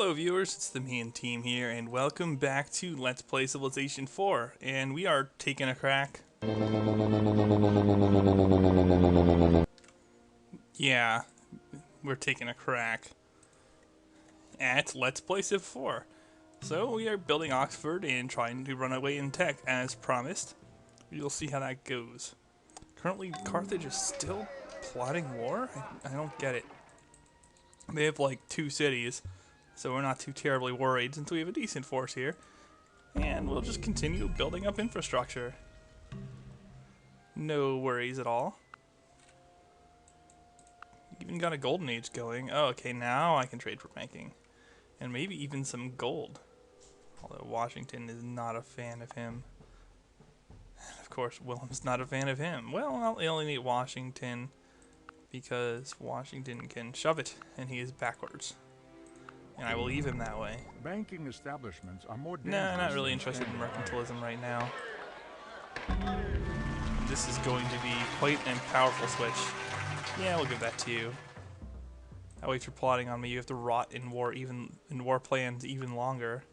Hello viewers, it's the me and team here, and welcome back to Let's Play Civilization IV, and we are taking a crack. Yeah, we're taking a crack at Let's Play Civ IV. So we are building Oxford and trying to run away in tech as promised. You'll see how that goes. Currently, Carthage is still plotting war? I don't get it. They have like 2 cities. So we're not too terribly worried since we have a decent force here. And we'll just continue building up infrastructure. No worries at all. Even got a golden age going. Oh, okay, now I can trade for banking. And maybe even some gold. Although Washington is not a fan of him. And of course, Willem's not a fan of him. Well, I'll alienate Washington because Washington can shove it, and he is backwards. And I will leave him that way. Banking establishments are more dangerous. Nah, not really interested in mercantilism right now. This is going to be quite a powerful switch. Yeah, we'll give that to you. That way, if you're plotting on me, you have to rot in war plans even longer.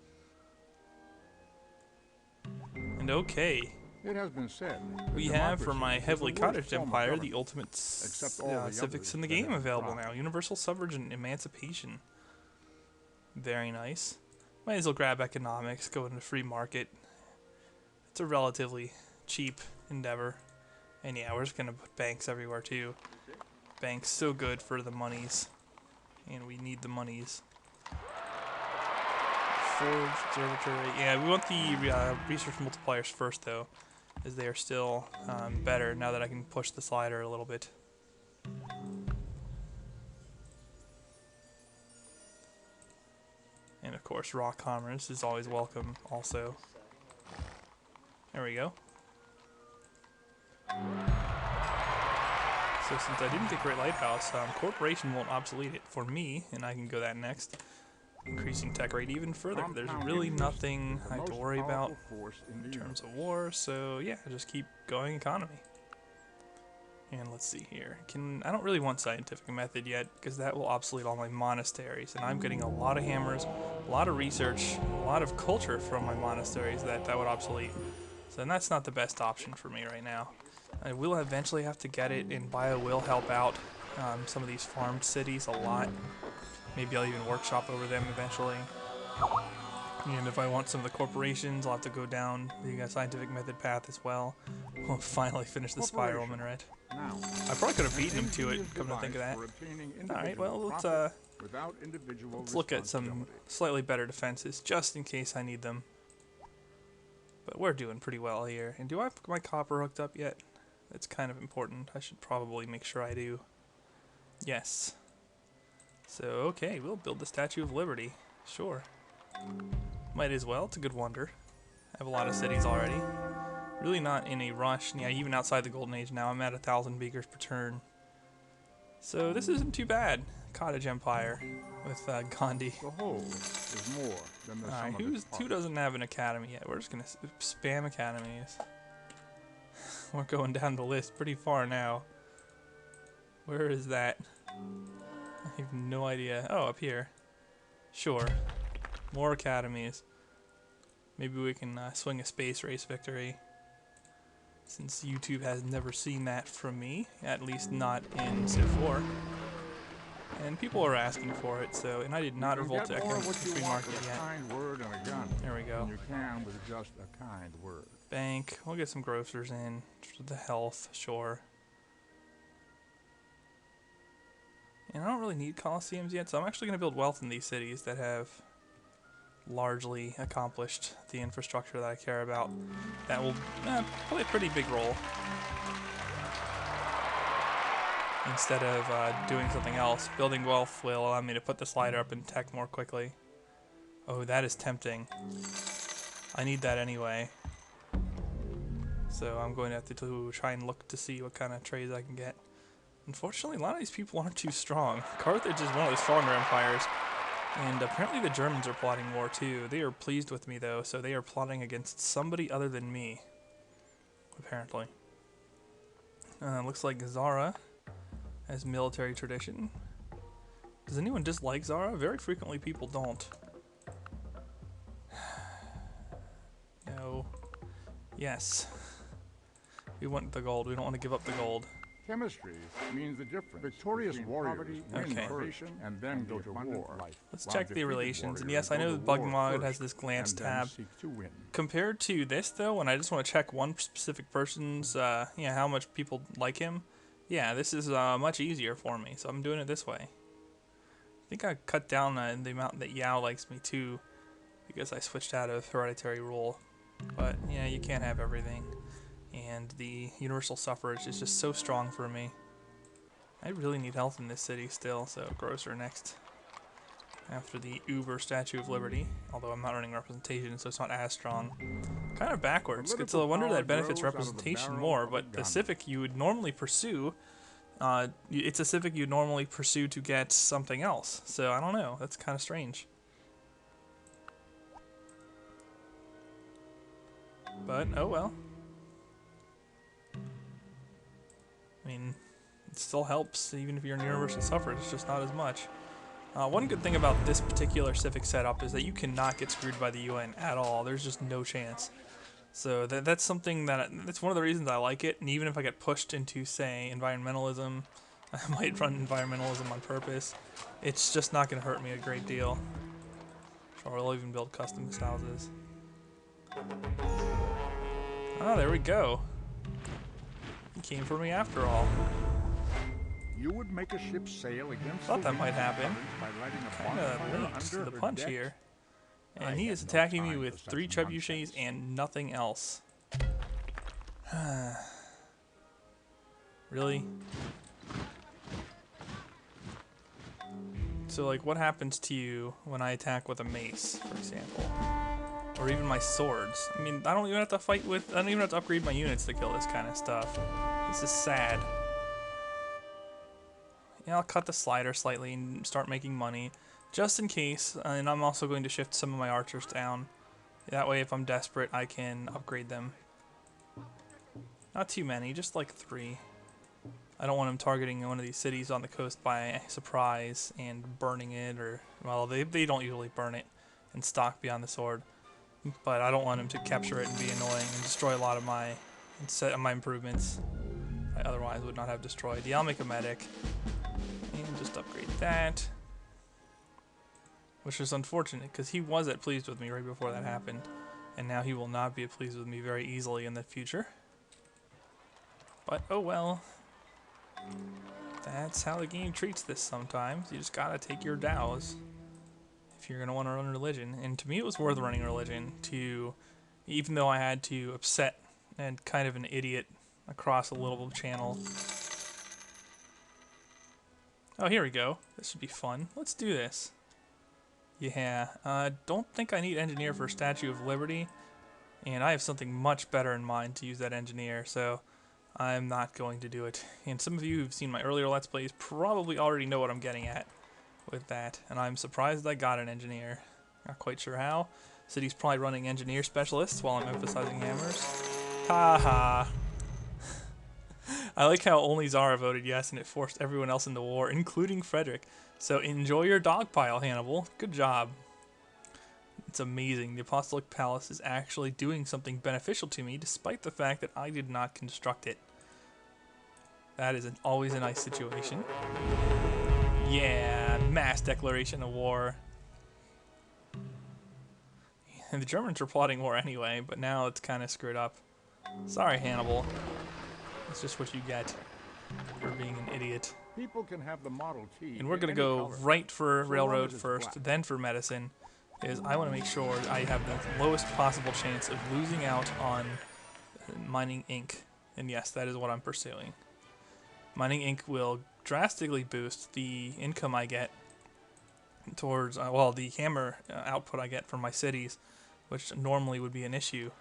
And okay. It has been said We have, for my heavily cottage empire, the ultimate civics in the game available now. Universal suffrage and emancipation. Very nice. Might as well grab economics, go into free market. It's a relatively cheap endeavor. And yeah, we're just going to put banks everywhere too. Banks so good for the monies. And we need the monies. Forge, observatory. Yeah, we want the research multipliers first though, as they are still better now that I can push the slider a little bit. And of course, raw commerce is always welcome also. There we go. So since I didn't get Great Lighthouse, Corporation won't obsolete it for me, and I can go that next. Increasing tech rate even further. There's really nothing I have to worry about in terms of war, so yeah, just keep going economy. And let's see here. I don't really want scientific method yet, because that will obsolete all my monasteries. And I'm getting a lot of hammers, a lot of research, a lot of culture from my monasteries that would obsolete. So that's not the best option for me right now. I will eventually have to get it, and bio will help out some of these farmed cities a lot. Maybe I'll even workshop over them eventually. And if I want some of the corporations, I'll have to go down the scientific method path as well. We'll finally finish the spiral minaret. I probably could have beaten him to it, come to think of that. Alright, well, let's look at some slightly better defenses, just in case I need them. But we're doing pretty well here. And do I have my copper hooked up yet? That's kind of important. I should probably make sure I do. Yes. So, okay, we'll build the Statue of Liberty. Sure. Might as well. It's a good wonder. I have a lot of cities already. Really not in a rush. Yeah, even outside the Golden Age now, I'm at 1,000 beakers per turn. So this isn't too bad. Cottage Empire with Gandhi. The whole is more than the Alright, who doesn't have an academy yet? We're just gonna spam academies. We're going down the list pretty far now. Where is that? I have no idea. Oh, up here. Sure. More academies. Maybe we can swing a space race victory. Since YouTube has never seen that from me. At least not in Civ IV. And people are asking for it, so... And I did not revolt to free market yet. There we go. You can with just a kind word. Bank. We'll get some grocers in. For the health, sure. And I don't really need Colosseums yet, so I'm actually going to build wealth in these cities that have largely accomplished the infrastructure that I care about. That will play a pretty big role. Instead of doing something else, building wealth will allow me to put the slider up in tech more quickly. Oh, that is tempting. I need that anyway. So I'm going to have to try and look to see what kind of trades I can get. Unfortunately, a lot of these people aren't too strong. Carthage is one of the stronger empires, and apparently the Germans are plotting war too. They are pleased with me though, so they are plotting against somebody other than me. Apparently. Looks like Zara has military tradition. Does anyone dislike Zara? Very frequently people don't. No. Yes. We want the gold. We don't want to give up the gold. Chemistry means the difference. Victorious warriors win Okay. first and then go to war. Let's check the relations. And yes, I know the bug mod has this glance tab. Compared to this, though, when I just want to check one specific person's, how much people like him, yeah, this is much easier for me. So I'm doing it this way. I think I cut down the amount that Yao likes me too, because I switched out of hereditary rule. But yeah, you can't have everything. And the universal suffrage is just so strong for me. I really need health in this city still, so grocer next. After the Uber Statue of Liberty, although I'm not running representation, so it's not as strong. Kind of backwards. It's a wonder that benefits representation more, but the civic you would normally pursue, it's a civic you'd normally pursue to get something else. So I don't know, that's kind of strange. But, oh well. I mean, it still helps, even if you're in universal suffrage, it's just not as much. One good thing about this particular civic setup is that you cannot get screwed by the UN at all. There's just no chance. So that's something that's one of the reasons I like it, and even if I get pushed into, say, environmentalism, I might run environmentalism on purpose, it's just not going to hurt me a great deal. Or I'll even build custom houses. Ah, there we go. He came for me after all. You would make a ship sail against Thought that might happen. Kinda linked to the punch here. And he is attacking me with 3 trebuchets and nothing else. Really? So, like, what happens to you when I attack with a mace, for example? Or even my swords? I mean, I don't even have to fight with... I don't even have to upgrade my units to kill this kind of stuff. This is sad. Yeah, I'll cut the slider slightly and start making money, just in case, and I'm also going to shift some of my archers down. That way, if I'm desperate, I can upgrade them. Not too many, just like 3. I don't want them targeting one of these cities on the coast by surprise and burning it, or, well, they don't usually burn it and stock beyond the sword. But I don't want them to capture it and be annoying and destroy a lot of my improvements I otherwise would not have destroyed. Yeah, I'll make a medic. And just upgrade that. Which is unfortunate, because he was at pleased with me right before that happened. And now he will not be pleased with me very easily in the future. But, oh well. That's how the game treats this sometimes. You just gotta take your dows if you're gonna want to run religion. And to me it was worth running religion, even though I had to upset and kind of an idiot across a little channel. Oh, here we go. This should be fun. Let's do this. Yeah, don't think I need engineer for Statue of Liberty, and I have something much better in mind to use that engineer, so I'm not going to do it. And some of you who've seen my earlier Let's Plays probably already know what I'm getting at with that, and I'm surprised I got an engineer. Not quite sure how. City's probably running engineer specialists while I'm emphasizing hammers. Haha. I like how only Zara voted yes, and it forced everyone else into war, including Frederick. So enjoy your dogpile, Hannibal. Good job. It's amazing. The Apostolic Palace is actually doing something beneficial to me, despite the fact that I did not construct it. That is always a nice situation. Yeah, mass declaration of war. And the Germans are plotting war anyway, but now it's kind of screwed up. Sorry, Hannibal. That's just what you get for being an idiot. People can have the Model T. And we're going to go right for railroad first, then for medicine, because I want to make sure I have the lowest possible chance of losing out on mining ink. And yes, that is what I'm pursuing. Mining ink will drastically boost the income I get towards, well, the hammer output I get from my cities, which normally would be an issue.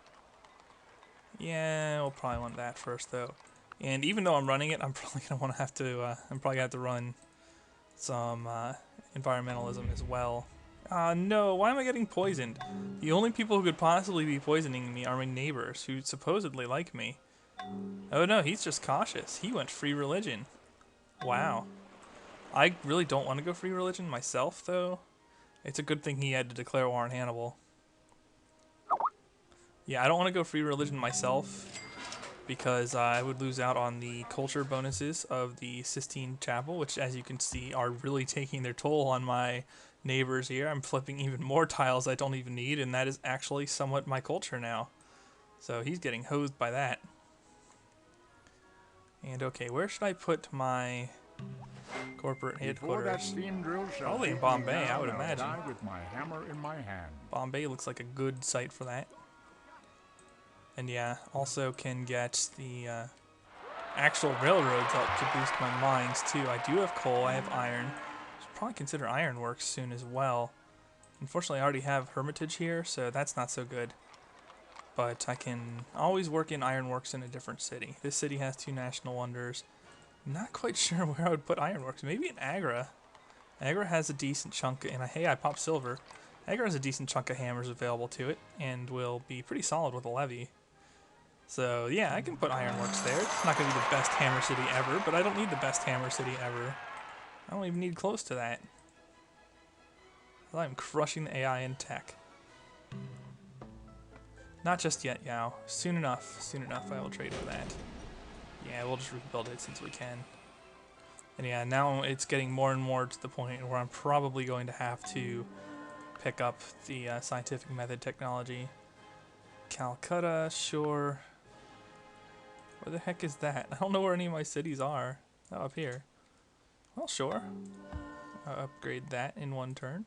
Yeah, we'll probably want that first, though. And even though I'm running it, I'm probably gonna have to run some environmentalism as well. No, why am I getting poisoned? The only people who could possibly be poisoning me are my neighbors, who supposedly like me. Oh no, he's just cautious. He went free religion. Wow. I really don't want to go free religion myself, though. It's a good thing he had to declare war on Hannibal. Yeah, I don't want to go free religion myself because I would lose out on the culture bonuses of the Sistine Chapel, which, as you can see, are really taking their toll on my neighbors here. I'm flipping even more tiles I don't even need, and that is actually somewhat my culture now. So he's getting hosed by that. And okay, where should I put my corporate headquarters? Probably in Bombay, I would imagine. With my hammer in my hand. Bombay looks like a good site for that. And yeah, also can get the actual railroads up to boost my mines too. I do have coal, I have iron. Should probably consider ironworks soon as well. Unfortunately, I already have Hermitage here, so that's not so good. But I can always work in ironworks in a different city. This city has 2 national wonders. Not quite sure where I would put ironworks. Maybe in Agra. Agra has a decent chunk, and hey, I popped silver. Agra has a decent chunk of hammers available to it, and will be pretty solid with a levy. So yeah, I can put ironworks there. It's not going to be the best hammer city ever, but I don't need the best hammer city ever. I don't even need close to that. I'm crushing the AI in tech. Not just yet, Yao. Soon enough I will trade for that. Yeah, we'll just rebuild it since we can. And yeah, now it's getting more and more to the point where I'm probably going to have to pick up the scientific method technology. Calcutta, sure. Where the heck is that? I don't know where any of my cities are. Oh, up here. Well, sure. I'll upgrade that in one turn.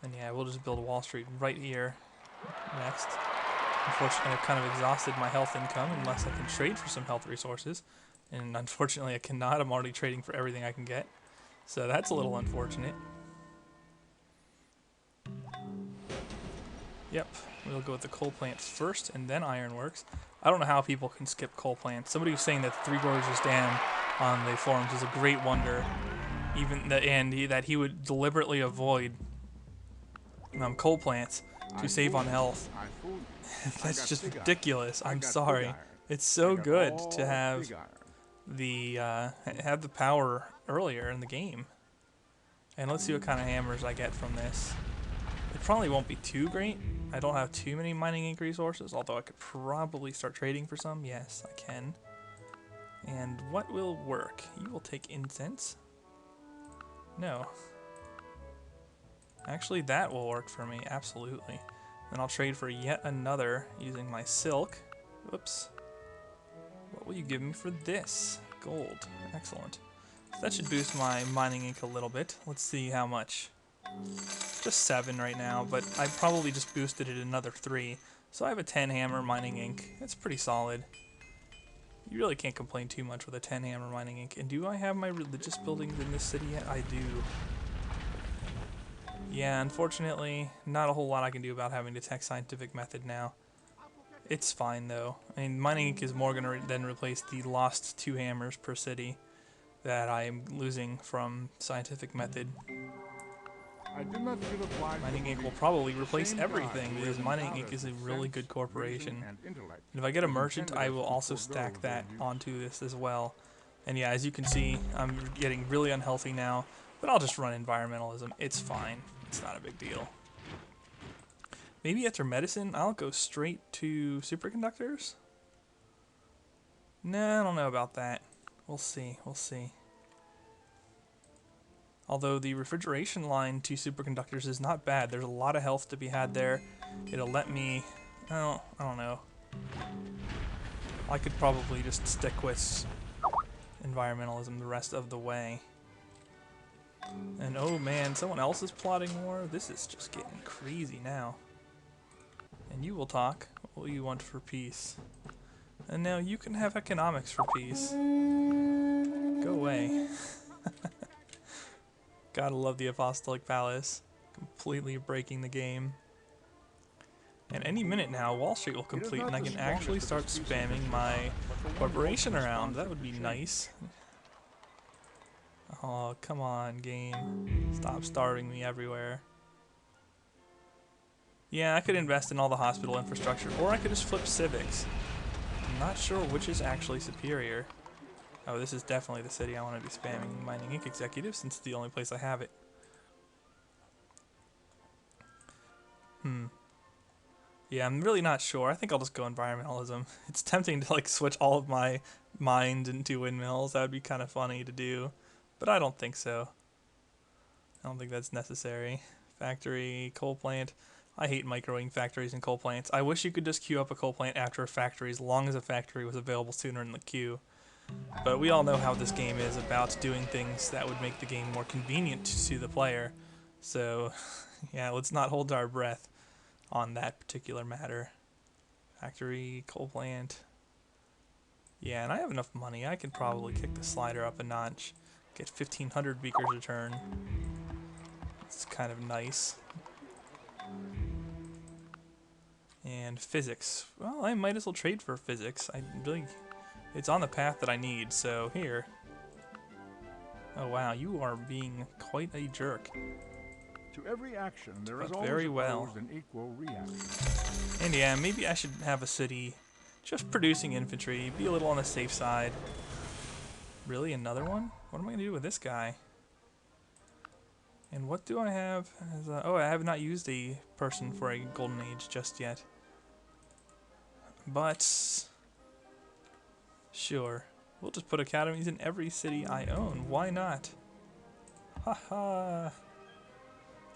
And yeah, we'll just build Wall Street right here next. Unfortunately, I've kind of exhausted my health income unless I can trade for some health resources. And unfortunately, I cannot. I'm already trading for everything I can get. So that's a little unfortunate. Yep, we'll go with the coal plants first and then ironworks. I don't know how people can skip coal plants. Somebody was saying that the Three Gorges Dam on the forums is a great wonder. Even that he would deliberately avoid coal plants to save on health. That's just ridiculous. I'm sorry. It's so good to have the power earlier in the game. And let's see what kind of hammers I get from this. It probably won't be too great. I don't have too many mining ink resources, although I could probably start trading for some. Yes, I can. And what will work? You will take incense? No. Actually, that will work for me, absolutely. Then I'll trade for yet another using my silk. Whoops. What will you give me for this? Gold. Excellent. So that should boost my mining ink a little bit. Let's see how much. Just 7 right now, but I probably just boosted it another 3. So I have a 10 hammer mining ink. It's pretty solid. You really can't complain too much with a 10 hammer mining ink. And do I have my religious buildings in this city yet? I do. Yeah, unfortunately, not a whole lot I can do about having to tech scientific method now. It's fine though. I mean, mining ink is more going to then replace the lost 2 hammers per city that I am losing from scientific method. Mining Ink will probably replace everything because Mining Ink is a really good corporation. And if I get a merchant, I will also stack that onto this as well. And yeah, as you can see, I'm getting really unhealthy now, but I'll just run environmentalism. It's fine. It's not a big deal. Maybe after medicine, I'll go straight to superconductors? No, I don't know about that. We'll see. We'll see. Although the refrigeration line to superconductors is not bad. There's a lot of health to be had there. It'll let me... Oh, I don't know. I could probably just stick with environmentalism the rest of the way. And oh man, someone else is plotting war? This is just getting crazy now. And you will talk. What will you want for peace? And now you can have economics for peace. Go away. Gotta love the Apostolic Palace. Completely breaking the game. And any minute now, Wall Street will complete and I can actually start spamming my corporation around. That would be nice. Oh, come on, game. Stop starving me everywhere. Yeah, I could invest in all the hospital infrastructure, or I could just flip civics. I'm not sure which is actually superior. Oh, this is definitely the city I want to be spamming Mining Inc. Executive, since it's the only place I have it. Yeah, I'm really not sure. I think I'll just go environmentalism. It's tempting to like switch all of my mines into windmills. That would be kind of funny to do, but I don't think so. I don't think that's necessary. Factory, coal plant. I hate microwing factories and coal plants. I wish you could just queue up a coal plant after a factory as long as a factory was available sooner in the queue. But we all know how this game is about doing things that would make the game more convenient to the player. So, yeah, let's not hold our breath on that particular matter. Factory, coal plant. Yeah, and I have enough money. I could probably kick the slider up a notch. Get 1,500 beakers a turn. It's kind of nice. And physics. Well, I might as well trade for physics. It's on the path that I need, so here. Oh wow, you are being quite a jerk. To every action, there is But always very well. an equal reaction. And yeah, maybe I should have a city just producing infantry, be a little on the safe side. Really, another one? What am I going to do with this guy? And what do I have as a... Oh, I have not used a person for a golden age just yet. But... Sure. We'll just put academies in every city I own. Why not? Haha.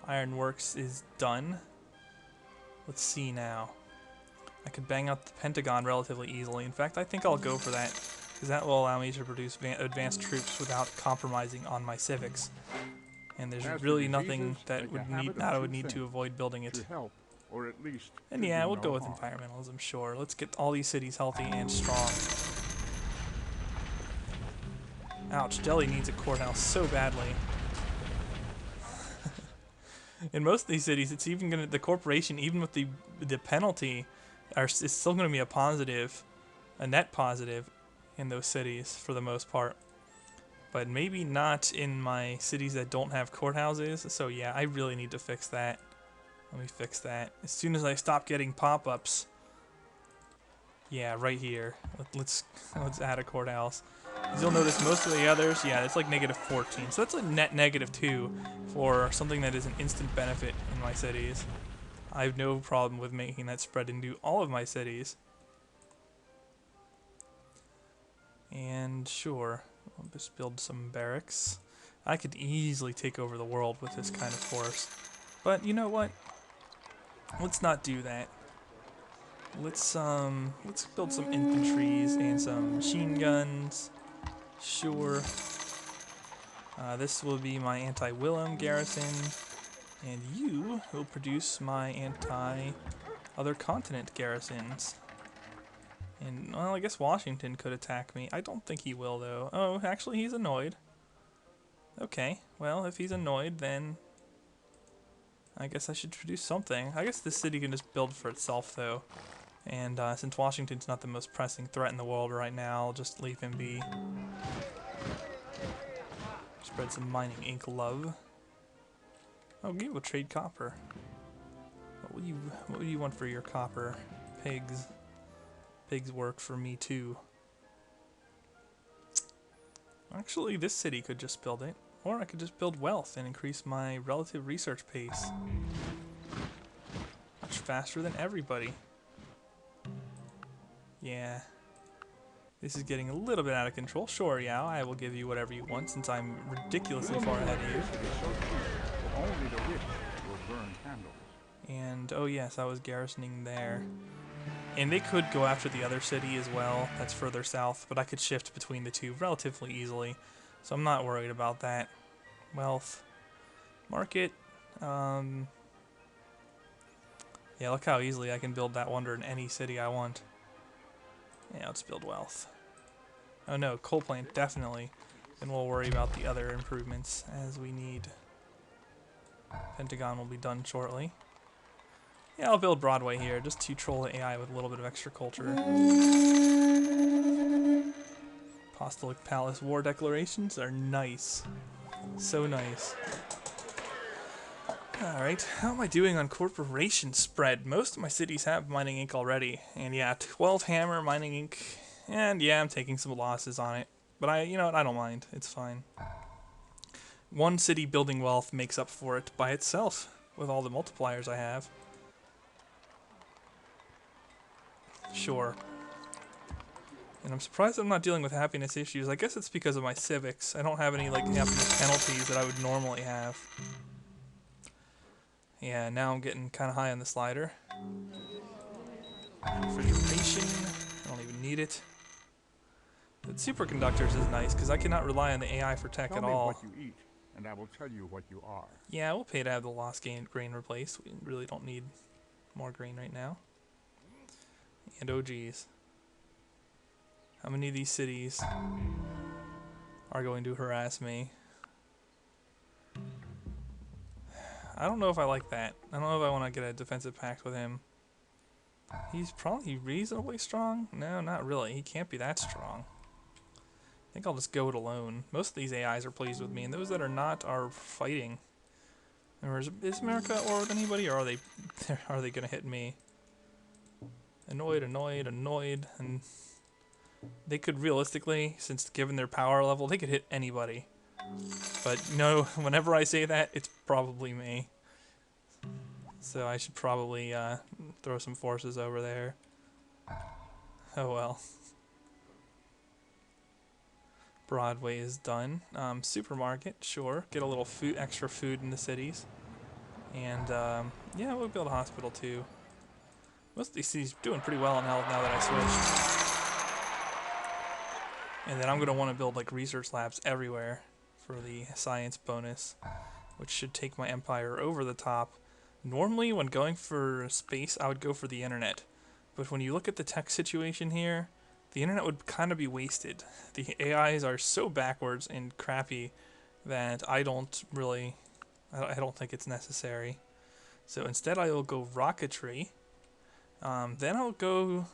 Ironworks is done. Let's see now. I could bang out the Pentagon relatively easily. In fact, I think I'll go for that, because that will allow me to produce advanced troops without compromising on my civics. And there's really nothing that I would need to avoid building it. Or at least And yeah, we'll go with environmentalism, sure. Let's get all these cities healthy and strong. Ouch, Delhi needs a courthouse so badly. In most of these cities, it's even gonna, the corporation, even with the penalty, is still gonna be a positive, a net positive in those cities for the most part. But maybe not in my cities that don't have courthouses. So yeah, I really need to fix that. Let me fix that. As soon as I stop getting pop-ups. Yeah, right here. Let's add a courthouse. As you'll notice, most of the others, yeah, it's like -14. So that's a net -2 for something that is an instant benefit in my cities. I have no problem with making that spread into all of my cities. And sure, I'll just build some barracks. I could easily take over the world with this kind of force. But you know what? Let's not do that. Let's build some infantries and some machine guns. Sure. This will be my anti-Willem garrison, and you will produce my anti-other continent garrisons. And, well, I guess Washington could attack me. I don't think he will, though. Oh, actually, he's annoyed. Okay, well, if he's annoyed, then I guess I should produce something. I guess this city can just build for itself, though. And since Washington's not the most pressing threat in the world right now, I'll just leave him be. Spread some mining ink love. Oh, you will trade copper. What would you want for your copper? Pigs. Pigs work for me too. Actually, this city could just build it. Or I could just build wealth and increase my relative research pace. Much faster than everybody. Yeah. This is getting a little bit out of control. Sure, yeah, I will give you whatever you want since I'm ridiculously far ahead of you. Only the rich will burn candles. And, oh yes, I was garrisoning there. And they could go after the other city as well, that's further south, but I could shift between the two relatively easily, so I'm not worried about that. Wealth. Market. Yeah, look how easily I can build that wonder in any city I want. Yeah, let's build wealth. Oh no, coal plant, definitely. Then we'll worry about the other improvements as we need. Pentagon will be done shortly. Yeah, I'll build Broadway here, just to troll the AI with a little bit of extra culture. Apostolic Palace war declarations are nice. So nice. Alright, how am I doing on corporation spread? Most of my cities have mining ink already. And yeah, 12 hammer mining ink. And yeah, I'm taking some losses on it. But you know what? I don't mind. It's fine. One city building wealth makes up for it by itself with all the multipliers I have. Sure. And I'm surprised I'm not dealing with happiness issues. I guess it's because of my civics. I don't have any like happiness penalties that I would normally have. Yeah, now I'm getting kind of high on the slider. Refrigeration. I don't even need it. But superconductors is nice because I cannot rely on the AI for tech at all. Tell me what you eat, and I will tell you what you are. Yeah, we'll pay to have the lost grain replaced. We really don't need more grain right now. And oh geez. How many of these cities are going to harass me? I don't know if I like that. I don't know if I want to get a defensive pact with him. He's probably reasonably strong? No, not really. He can't be that strong. I think I'll just go it alone. Most of these AIs are pleased with me, and those that are not are fighting. Or is America at war with anybody, or are they going to hit me? Annoyed, annoyed, annoyed, and they could realistically, since given their power level, they could hit anybody. But no, whenever I say that, it's probably me. So I should probably throw some forces over there. Oh well. Broadway is done. Supermarket, sure. Get a little food, extra food in the cities. And yeah, we'll build a hospital too. Most of these cities are doing pretty well in health now that I switched. And then I'm going to want to build like research labs everywhere for the science bonus, which should take my empire over the top. Normally when going for space, I would go for the internet. But when you look at the tech situation here, the internet would kind of be wasted. The AIs are so backwards and crappy that I don't think it's necessary. So instead I will go rocketry. Then I'll go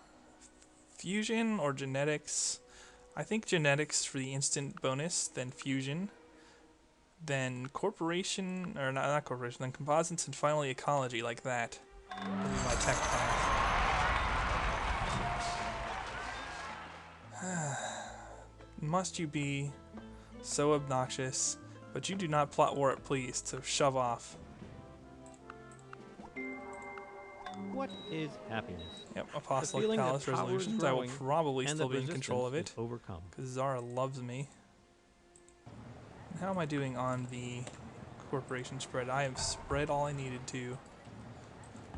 fusion or genetics. I think genetics for the instant bonus, then fusion, then corporation, or not corporation, then composites, and finally ecology, like that. That'll be my tech path. Must you be so obnoxious, but you do not plot war at please, so shove off. What is happiness? Yep, Apostolic Palace resolutions. I will probably still be in control of it, because Zara loves me. And how am I doing on the corporation spread? I have spread all I needed to.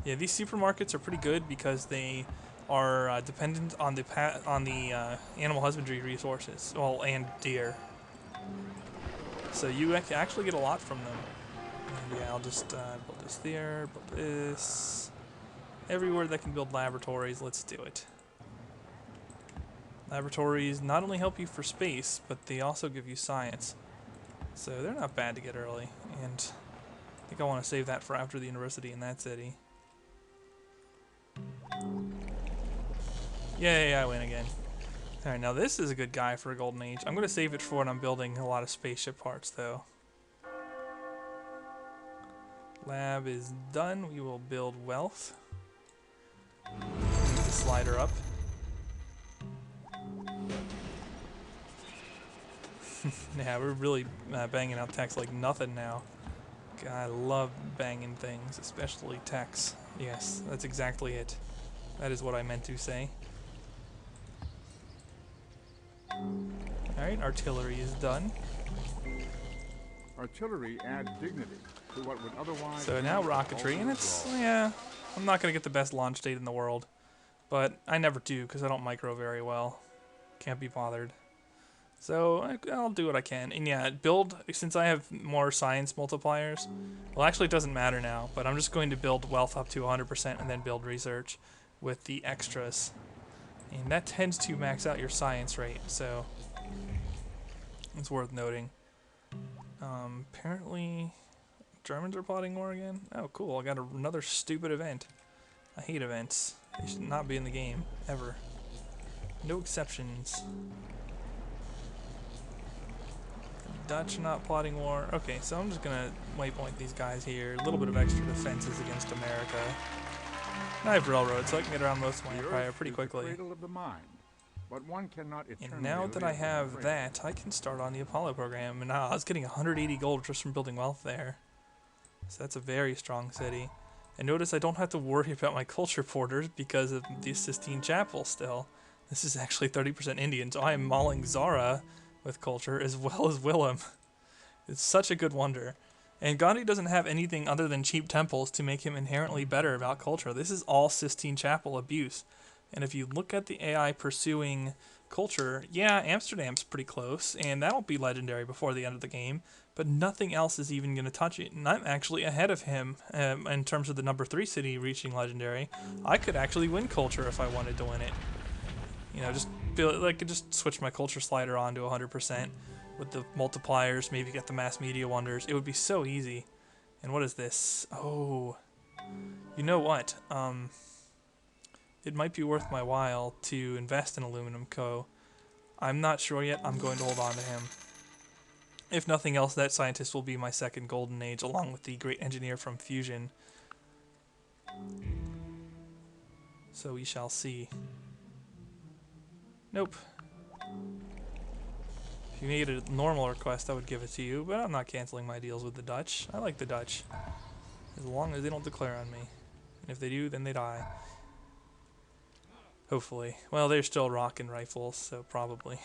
Yeah, these supermarkets are pretty good because they are dependent on the animal husbandry resources, well, and deer. So you actually get a lot from them. And yeah, I'll just build this there, build this. Everywhere that can build laboratories, let's do it. Laboratories not only help you for space, but they also give you science. So they're not bad to get early, and I think I want to save that for after the university in that city. Yay, I win again. Alright, now this is a good guy for a golden age. I'm going to save it for when I'm building a lot of spaceship parts, though. Lab is done. We will build wealth. Move the slider up. Yeah, we're really banging out techs like nothing now. God, I love banging things, especially techs. Yes, that's exactly it. That is what I meant to say. Alright, artillery is done. Artillery adds dignity to what would otherwise... So now rocketry, and it's, yeah, I'm not going to get the best launch date in the world, but I never do because I don't micro very well. Can't be bothered. So I'll do what I can. And yeah, build, since I have more science multipliers, well actually it doesn't matter now, but I'm just going to build wealth up to 100% and then build research with the extras. And that tends to max out your science rate, so it's worth noting. Apparently Germans are plotting war again? Oh cool, I got another stupid event. I hate events. They should not be in the game, ever. No exceptions. Dutch not plotting war. Okay, so I'm just gonna waypoint these guys here. A little bit of extra defenses against America. And I have railroads, so I can get around most of my empire pretty quickly. The cradle of the mind. but one cannot And eternally now that I live in have praise. that, I can start on the Apollo program. And I was getting 180 gold just from building wealth there. So that's a very strong city. And notice I don't have to worry about my culture porters because of the Sistine Chapel still. This is actually 30% Indian, so I am mauling Zara with culture as well as Willem. It's such a good wonder. And Gandhi doesn't have anything other than cheap temples to make him inherently better about culture. This is all Sistine Chapel abuse. And if you look at the AI pursuing culture, yeah, Amsterdam's pretty close, and that'll be legendary before the end of the game, but nothing else is even going to touch it. And I'm actually ahead of him in terms of the number 3 city reaching legendary. I could actually win culture if I wanted to win it. You know, just feel like I could just switch my culture slider on to 100% with the multipliers, maybe get the mass media wonders. It would be so easy. And what is this? Oh, you know what? It might be worth my while to invest in Aluminum Co. I'm not sure yet. I'm going to hold on to him. If nothing else, that scientist will be my second golden age, along with the great engineer from Fusion. So we shall see. Nope. If you made a normal request, I would give it to you, but I'm not canceling my deals with the Dutch. I like the Dutch. As long as they don't declare on me. And if they do, then they die. Hopefully. Well, they're still rocking rifles, so probably.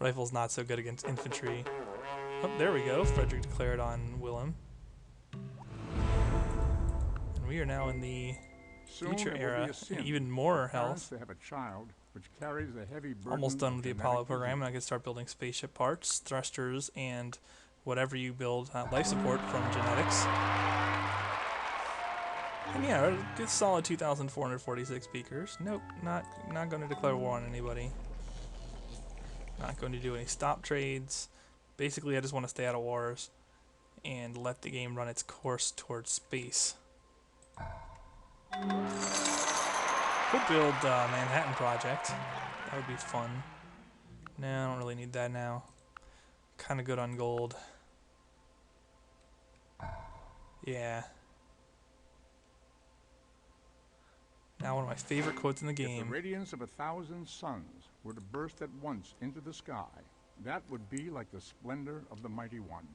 Rifles not so good against infantry. Oh, there we go. Frederick declared on Willem. And we are now in the future era, and even more health. To have a child which carries a heavy burden Almost done of with the genetic Apollo program, and disease. I can start building spaceship parts, thrusters, and whatever you build life support from genetics. And yeah, a good solid 2,446 speakers. Nope, not going to declare war on anybody. Not going to do any stop trades. Basically, I just want to stay out of wars and let the game run its course towards space. Could build Manhattan Project. That would be fun. No, I don't really need that now. Kind of good on gold. Yeah. Now one of my favorite quotes in the If the game. radiance of 1,000 suns were to burst at once into the sky, that would be like the splendor of the Mighty One.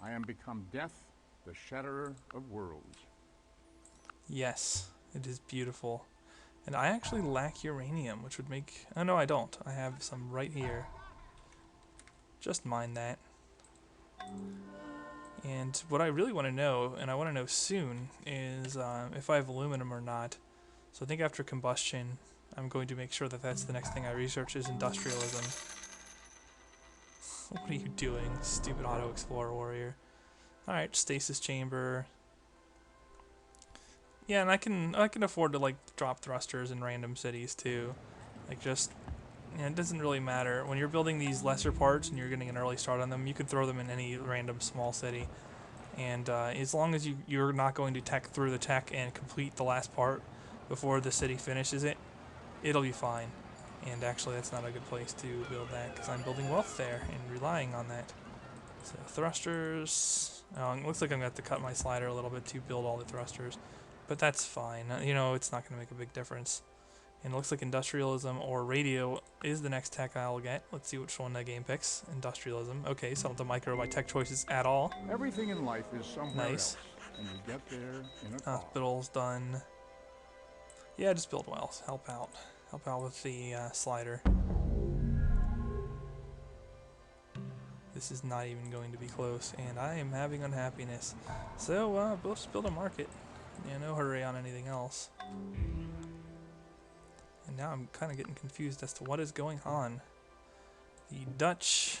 I am become death, the shatterer of worlds. Yes, it is beautiful. And I actually lack uranium, which would make... Oh, no, I don't. I have some right here. Just mine that. And what I really want to know, and I want to know soon, is if I have aluminum or not. So I think after combustion, I'm going to make sure that that's the next thing I research is industrialism. What are you doing, stupid auto explorer warrior? Alright, stasis chamber. Yeah, and I can afford to like drop thrusters in random cities too. Like just it doesn't really matter. When you're building these lesser parts and you're getting an early start on them, you could throw them in any random small city. And as long as you're not going to tech through the tech and complete the last part before the city finishes it, it'll be fine. And actually that's not a good place to build that because I'm building wealth there and relying on that. So thrusters, oh, it looks like I'm going to have to cut my slider a little bit to build all the thrusters. But that's fine, you know, it's not going to make a big difference. And it looks like industrialism or radio is the next tech I'll get. Let's see which one the game picks. Industrialism. Okay, so I don't have to micro my tech choices at all. Everything in life is somewhere Nice. else, and you get there in a car. Hospital's done. Yeah, just build wealth. Help out. Help out with the slider. This is not even going to be close, and I am having unhappiness. So, we'll just build a market. Yeah, no hurry on anything else. And now I'm kind of getting confused as to what is going on. The Dutch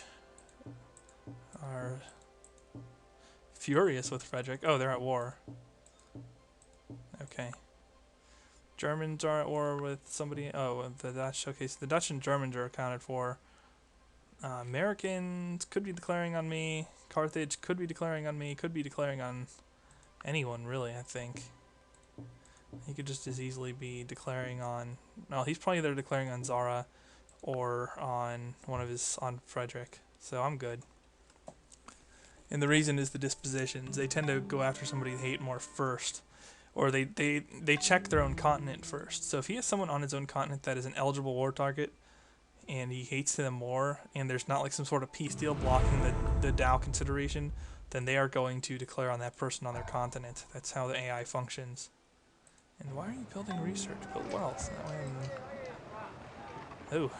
are furious with Frederick. Oh, they're at war. Okay. Germans are at war with somebody. Oh, the Dutch. Okay, so the Dutch and Germans are accounted for. Americans could be declaring on me. Carthage could be declaring on me. Could be declaring on anyone, really, I think. He could just as easily be declaring on... No, he's probably either declaring on Zara or on on Frederick. So I'm good. And the reason is the dispositions. They tend to go after somebody they hate more first. or they check their own continent first. So if he has someone on his own continent that is an eligible war target, and he hates them more, and there's not like some sort of peace deal blocking the Dow consideration, then they are going to declare on that person on their continent. That's how the AI functions. And why are you building research? Build wealth. That way oh,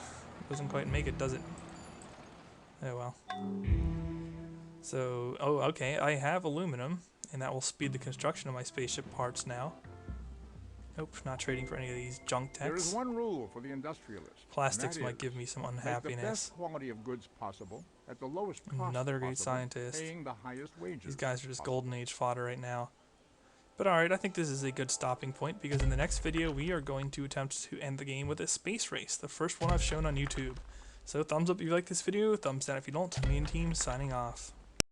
doesn't quite make it, does it? Oh well. So, oh, okay, I have aluminum, and that will speed the construction of my spaceship parts now. Nope, not trading for any of these junk techs. There is one rule for the industrialist. Plastics might give me some Make the unhappiness. best quality of goods possible at the lowest cost Another great possible, scientist. paying the highest wages. These guys are just possible. golden age fodder right now. But alright, I think this is a good stopping point, because in the next video we are going to attempt to end the game with a space race, the first one I've shown on YouTube. So thumbs up if you like this video, thumbs down if you don't. Me and team signing off.